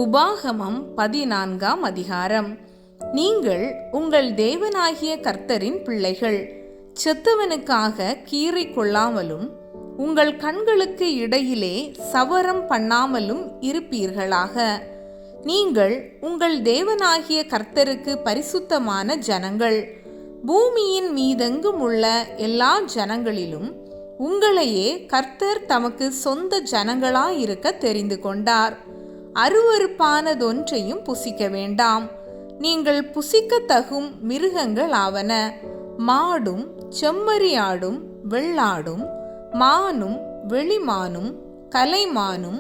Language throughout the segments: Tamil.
உபாகமம் 14ஆம் அதிகாரம். நீங்கள் உங்கள் தேவனாகிய கர்த்தரின் பிள்ளைகள். செத்தவனுக்காக கீறி கொள்ளாமலும் உங்கள் கண்களுக்கு இடையிலே சவரம் பண்ணாமலும் இருப்பீர்களாக. நீங்கள் உங்கள் தேவனாகிய கர்த்தருக்கு பரிசுத்தமான ஜனங்கள். பூமியின் மீதெங்கும் உள்ள எல்லா ஜனங்களிலும் உங்களையே கர்த்தர் தமக்கு சொந்த ஜனங்களாயிருக்க தெரிந்து கொண்டார். அருவருப்பானதொன்றையும் புசிக்க வேண்டாம். நீங்கள் புசிக்கத்தகும் மிருகங்கள் ஆவன: மாடும் செம்மறியாடும் வெள்ளாடும், மானும் வெளிமானும் கலைமானும்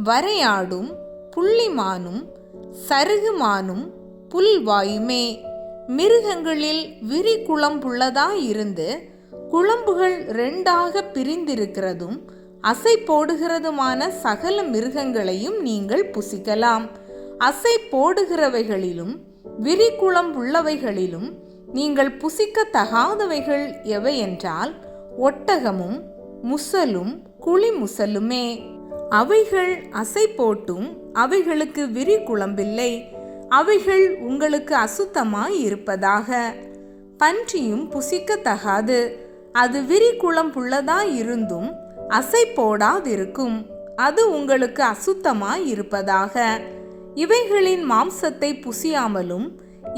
வரையாடும் புள்ளிமானும் சருகுமானும் புல்வாயுமே. மிருகங்களில் விரி குளம்புள்ளதாயிருந்து குளம்புகள் 2ஆக பிரிந்திருக்கிறதும் அசை போடுகிறதுமான சகல மிருகங்களையும் நீங்கள் புசிக்கலாம். அசை போடுகிறவைகளிலும் விரிகுளம்புள்ளவைகளிலும் நீங்கள் புசிக்கத்தகாதவைகள் எவையென்றால் ஒட்டகமும் முசலும் குழிமுசலுமே. அவைகள் அசை போட்டும் அவைகளுக்கு விரிகுளம்பில்லை. அவைகள் உங்களுக்கு அசுத்தமாய் இருப்பதாக. பன்றியும் புசிக்கத்தகாது. அது விரிகுளம்புள்ளதாயிருந்தும் அசை போடாதிருக்கும். அது உங்களுக்கு அசுத்தமாய் இருப்பதாக. இவைகளின் மாம்சத்தை புசியாமலும்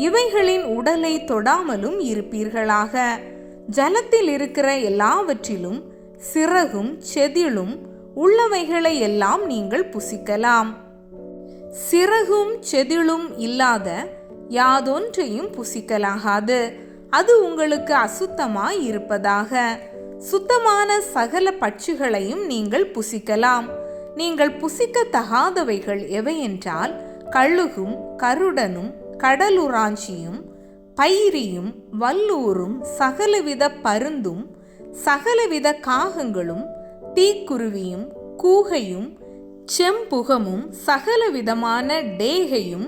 இவைகளின் உடலை தொடாமலும் இருப்பீர்களாக. ஜலத்தில் இருக்கிற எல்லாவற்றிலும் சிறகும் செதிளும் உள்ளவைகளை எல்லாம் நீங்கள் புசிக்கலாம். சிறகும் செதிளும் இல்லாத யாதொன்றையும் புசிக்கலாகாது. அது உங்களுக்கு அசுத்தமாய் இருப்பதாக. சுத்தமான சகல பட்சிகளையும் நீங்கள் புசிக்கலாம். நீங்கள் புசிக்கத்தகாதவைகள் எவையென்றால் கழுகும் கருடனும் கடலுராஞ்சியும் பைரியும் வல்லூரும் சகலவித பருந்தும் சகலவித காகங்களும் தீக்குருவியும் கூகையும் செம்புகமும் சகலவிதமான டேகையும்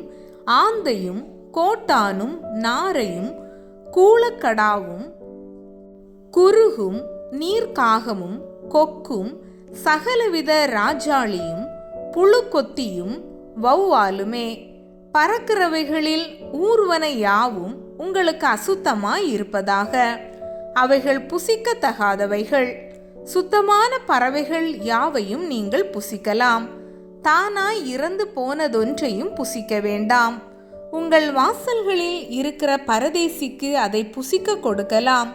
ஆந்தையும் கோட்டானும் நாரையும் கூளக்கடாவும் குருகும் நீர்க்காகமும் கொக்கும் சகலவித ராஜாளியும் புழுக்கொத்தியும் வௌவாலுமே. பறக்கிறவைகளில் ஊர்வன யாவும் உங்களுக்கு அசுத்தமாய் இருப்பதாக. அவைகள் புசிக்கத்தகாதவைகள். சுத்தமான பறவைகள் யாவையும் நீங்கள் புசிக்கலாம். தானாய் இறந்து போனதொன்றையும் புசிக்க வேண்டாம். உங்கள் வாசல்களில் இருக்கிற பரதேசிக்கு அதை புசிக்க கொடுக்கலாம்,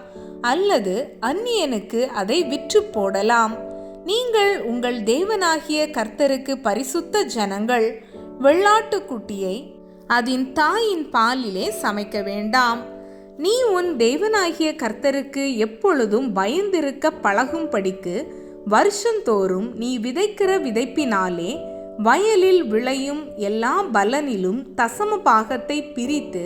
அல்லது அந்நியனுக்கு அதை விற்று போடலாம். நீங்கள் உங்கள் தேவனாகிய கர்த்தருக்கு பரிசுத்த ஜனங்கள். வெள்ளாட்டுக்குட்டியை அதன் தாயின் பாலிலே சமைக்க வேண்டாம். நீ உன் தேவனாகிய கர்த்தருக்கு எப்பொழுதும் பயந்திருக்க பழகும்படிக்கு வருஷந்தோறும் நீ விதைக்கிற விதைப்பினாலே வயலில் விளையும் எல்லா பலனிலும் தசம பாகத்தை பிரித்து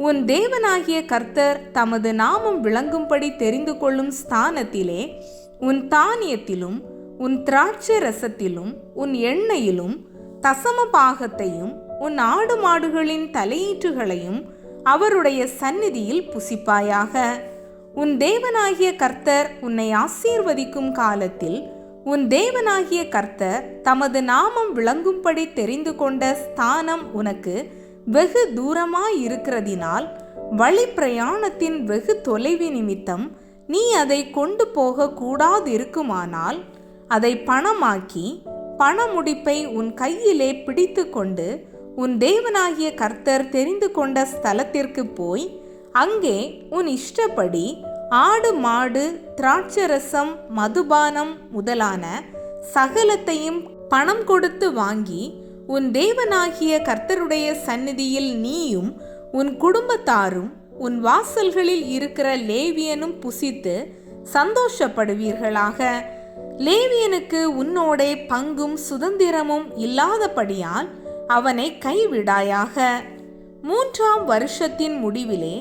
உன் தேவனாகிய கர்த்தர் தமது நாமம் விளங்கும்படி தெரிந்து கொள்ளும் ஸ்தானத்திலே உன் தானியத்திலும் உன் திராட்சை ரசத்திலும் உன் எண்ணெயிலும் தசம பாகத்தையும் உன் ஆடு மாடுகளின் தலையீற்றுகளையும் அவருடைய சந்நிதியில் புசிப்பாயாக. உன் தேவனாகிய கர்த்தர் உன்னை ஆசீர்வதிக்கும் காலத்தில் உன் தேவனாகிய கர்த்தர் தமது நாமம் விளங்கும்படி தெரிந்து கொண்ட ஸ்தானம் உனக்கு வெகு தூரமாயிருக்கிறதினால் வழி பிரயாணத்தின் வெகு தொலைவு நிமித்தம் நீ அதை கொண்டு போக கூடாதிருக்குமானால் அதை பணமாக்கி பணமுடிப்பை உன் கையிலே பிடித்து கொண்டு உன் தேவனாகிய கர்த்தர் தெரிந்து கொண்ட ஸ்தலத்திற்கு போய் அங்கே உன் இஷ்டப்படி ஆடு மாடு திராட்சரசம் மதுபானம் முதலான சகலத்தையும் பணம் கொடுத்து வாங்கி உன் தேவனாகிய கர்த்தருடைய சந்நிதியில் நீயும் உன் குடும்பத்தாரும் உன் வாசல்களில் இருக்கிற லேவியனும் புசித்து சந்தோஷப்படுவீர்களாக. லேவியனுக்கு உன்னோடே பங்கும் சுதந்திரமும் இல்லாதபடியால் அவனை கைவிடாயாக. 3ஆம் வருஷத்தின் முடிவிலே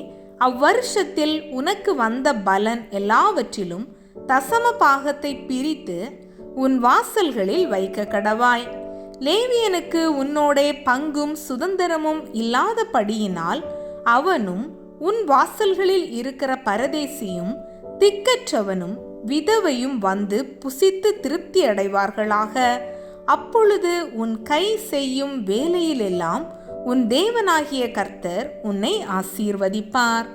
அவ்வருஷத்தில் உனக்கு வந்த பலன் எல்லாவற்றிலும் தசம பாகத்தை பிரித்து உன் வாசல்களில் வைக்க கடவாய். லேவியனுக்கு உன்னோடே பங்கும் சுதந்திரமும் இல்லாதபடியினால் அவனும் உன் வாசல்களில் இருக்கிற பரதேசியும் திக்கற்றவனும் விதவையும் வந்து புசித்து திருப்தி அடைவார்களாக. அப்பொழுது உன் கை செய்யும் வேலையிலெல்லாம் உன் தேவனாகிய கர்த்தர் உன்னை ஆசீர்வதிப்பார்.